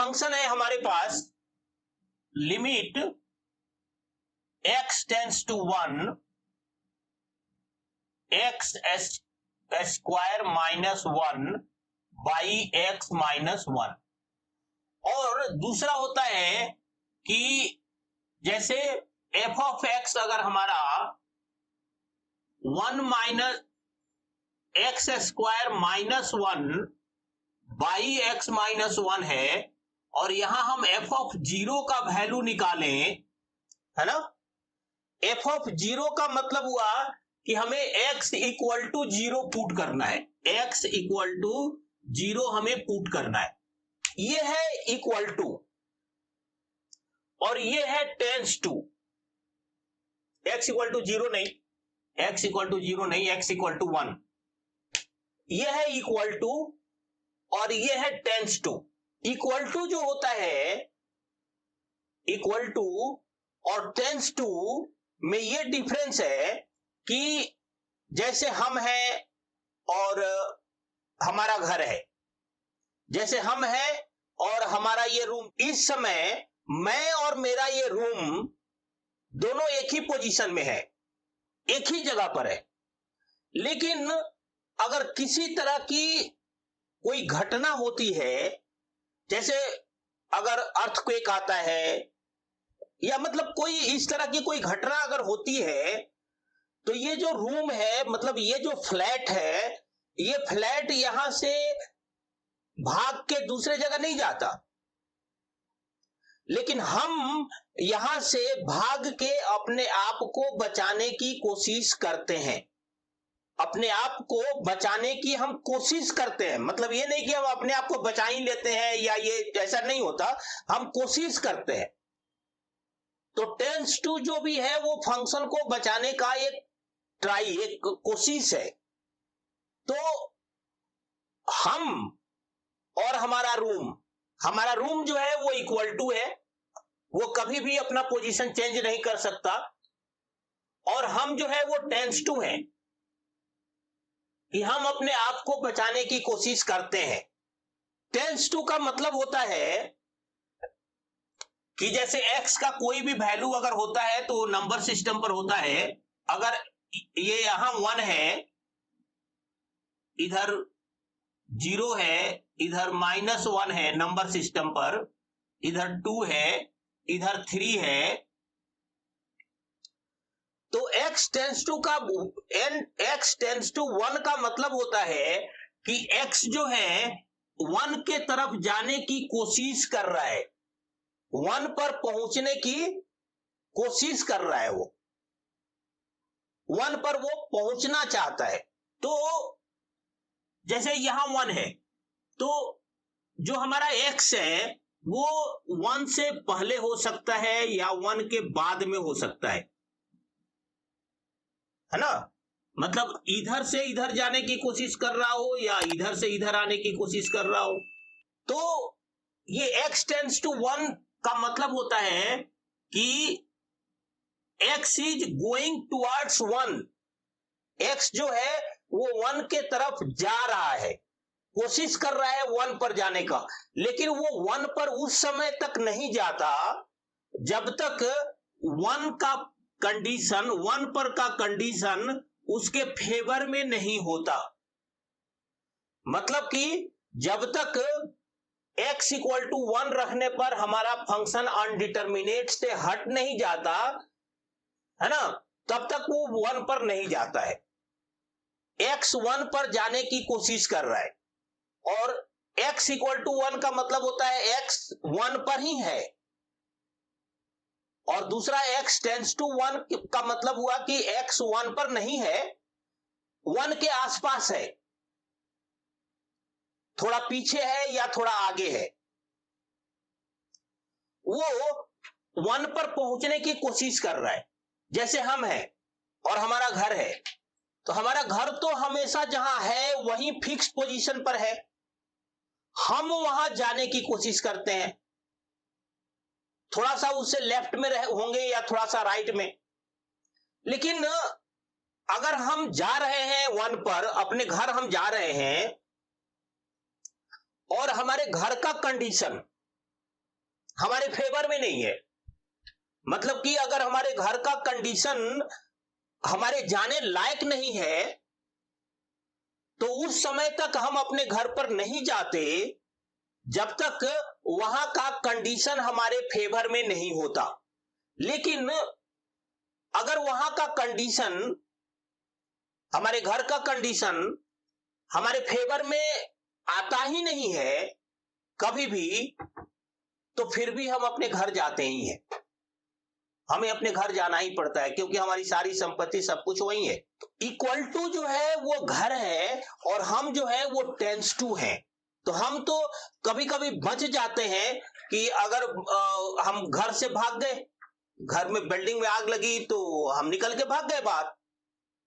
Function है हमारे पास limit x tends to 1 x square minus 1 by x minus 1। और दूसरा होता है कि जैसे f ऑफ x अगर हमारा 1 minus x square minus 1 by x minus 1 है, और यहां हम f ऑफ 0 का वैल्यू निकालें, है ना। f ऑफ 0 का मतलब हुआ कि हमें x इक्वल टू 0 पुट करना है, x इक्वल टू 0 हमें पुट करना है। ये है इक्वल टू, और ये है tends to. x equal to 0 नहीं, x इक्वल टू 0 नहीं, x इक्वल टू 1। ये है इक्वल टू और ये है टेंस टू। इक्वल टू जो होता है, इक्वल टू और टेंस टू में ये डिफरेंस है कि जैसे हम हैं और हमारा घर है, जैसे हम हैं और हमारा ये रूम, इस समय मैं और मेरा ये रूम दोनों एक ही पोजीशन में है, एक ही जगह पर है। लेकिन अगर किसी तरह की कोई घटना होती है, जैसे अगर अर्थक्वेक आता है या मतलब कोई इस तरह की कोई घटना अगर होती है, तो ये जो रूम है, मतलब ये जो फ्लैट है, ये फ्लैट यहां से भाग के दूसरे जगह नहीं जाता, लेकिन हम यहां से भाग के अपने आप को बचाने की कोशिश करते हैं। अपने आप को बचाने की हम कोशिश करते हैं, मतलब ये नहीं कि हम अपने आप को बचा ही लेते हैं या ये ऐसा नहीं होता, हम कोशिश करते हैं। तो टेंस टू जो भी है वो फंक्शन को बचाने का एक ट्राई, एक कोशिश है। तो हम और हमारा रूम जो है वो इक्वल टू है, वो कभी भी अपना पोजीशन चेंज नहीं कर सकता, और हम जो है वो टेंस टू है कि हम अपने आप को बचाने की कोशिश करते हैं। टेंस टू का मतलब होता है कि जैसे x का कोई भी वैल्यू अगर होता है तो नंबर सिस्टम पर होता है। अगर ये यहां 1 है, इधर 0 है, इधर -1 है नंबर सिस्टम पर, इधर 2 है, इधर 3 है, तो x टेंस टू 1 का मतलब होता है कि x जो है 1 के तरफ जाने की कोशिश कर रहा है, 1 पर पहुंचने की कोशिश कर रहा है, वो 1 पर वो पहुंचना चाहता है। तो जैसे यहां 1 है, तो जो हमारा x है वो 1 से पहले हो सकता है या 1 के बाद में हो सकता है ना। मतलब इधर से इधर जाने की कोशिश कर रहा हो या इधर से इधर आने की कोशिश कर रहा हो। तो ये x टेंस टू 1 का मतलब होता है कि x is going towards 1। x जो है वो 1 के तरफ जा रहा है, कोशिश कर रहा है 1 पर जाने का, लेकिन वो 1 पर उस समय तक नहीं जाता जब तक 1 का कंडीशन, 1 पर का कंडीशन उसके फेवर में नहीं होता। मतलब कि जब तक x इक्वल टू 1 रखने पर हमारा फंक्शन अनडिटर्मिनेट से हट नहीं जाता है ना, तब तक वो 1 पर नहीं जाता है। x 1 पर जाने की कोशिश कर रहा है, और x इक्वल टू 1 का मतलब होता है x 1 पर ही है, और दूसरा x टेंस टू 1 का मतलब हुआ कि x 1 पर नहीं है, 1 के आसपास है, थोड़ा पीछे है या थोड़ा आगे है, वो 1 पर पहुंचने की कोशिश कर रहा है। जैसे हम हैं और हमारा घर है, तो हमारा घर तो हमेशा जहां है वहीं फिक्स पोजीशन पर है, हम वहां जाने की कोशिश करते हैं, थोड़ा सा उससे लेफ्ट में होंगे या थोड़ा सा राइट में। लेकिन अगर हम जा रहे हैं 1 पर, अपने घर हम जा रहे हैं, और हमारे घर का कंडीशन हमारे फेवर में नहीं है। मतलब कि अगर हमारे घर का कंडीशन हमारे जाने लायक नहीं है तो उस समय तक हम अपने घर पर नहीं जाते जब तक वहां का कंडीशन हमारे फेवर में नहीं होता। लेकिन अगर वहां का कंडीशन, हमारे घर का कंडीशन हमारे फेवर में आता ही नहीं है कभी भी, तो फिर भी हम अपने घर जाते ही हैं। हमें अपने घर जाना ही पड़ता है क्योंकि हमारी सारी संपत्ति सब कुछ वही है। इक्वल टू जो है वो घर है और हम जो है वो टेंस टू है। तो हम तो कभी कभी बच जाते हैं कि अगर हम घर से भाग गए, घर में बिल्डिंग में आग लगी तो हम निकल के भाग गए बाहर।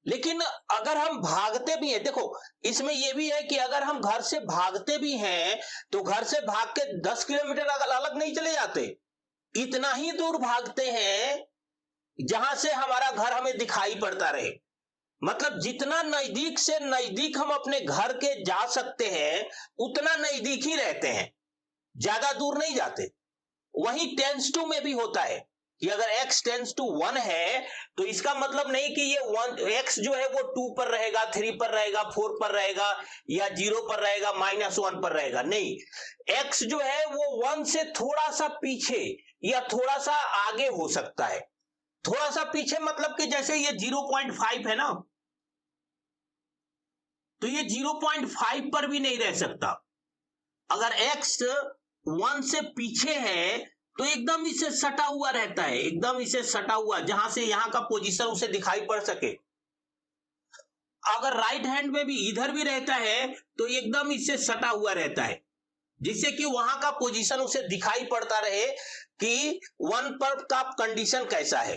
लेकिन अगर हम भागते भी हैं, देखो इसमें यह भी है कि अगर हम घर से भागते भी हैं तो घर से भाग के 10 किलोमीटर अलग नहीं चले जाते, इतना ही दूर भागते हैं जहां से हमारा घर हमें दिखाई पड़ता रहे। मतलब जितना नजदीक से नजदीक हम अपने घर के जा सकते हैं उतना नजदीक ही रहते हैं, ज्यादा दूर नहीं जाते। वही टेंस टू में भी होता है कि अगर x टेंस टू 1 है तो इसका मतलब नहीं कि ये x जो है वो 2 पर रहेगा, 3 पर रहेगा, 4 पर रहेगा या 0 पर रहेगा, -1 पर रहेगा। नहीं, x जो है वो 1 से थोड़ा सा पीछे या थोड़ा सा आगे हो सकता है। थोड़ा सा पीछे मतलब कि जैसे ये 0.5 है ना, तो ये 0.5 पर भी नहीं रह सकता। अगर x 1 से पीछे है तो एकदम इसे सटा हुआ रहता है, एकदम इसे सटा हुआ, जहां से यहां का पोजीशन उसे दिखाई पड़ सके। अगर राइट हैंड में भी इधर भी रहता है तो एकदम इससे सटा हुआ रहता है, जिससे कि वहां का पोजीशन उसे दिखाई पड़ता रहे कि 1 पर का कंडीशन कैसा है।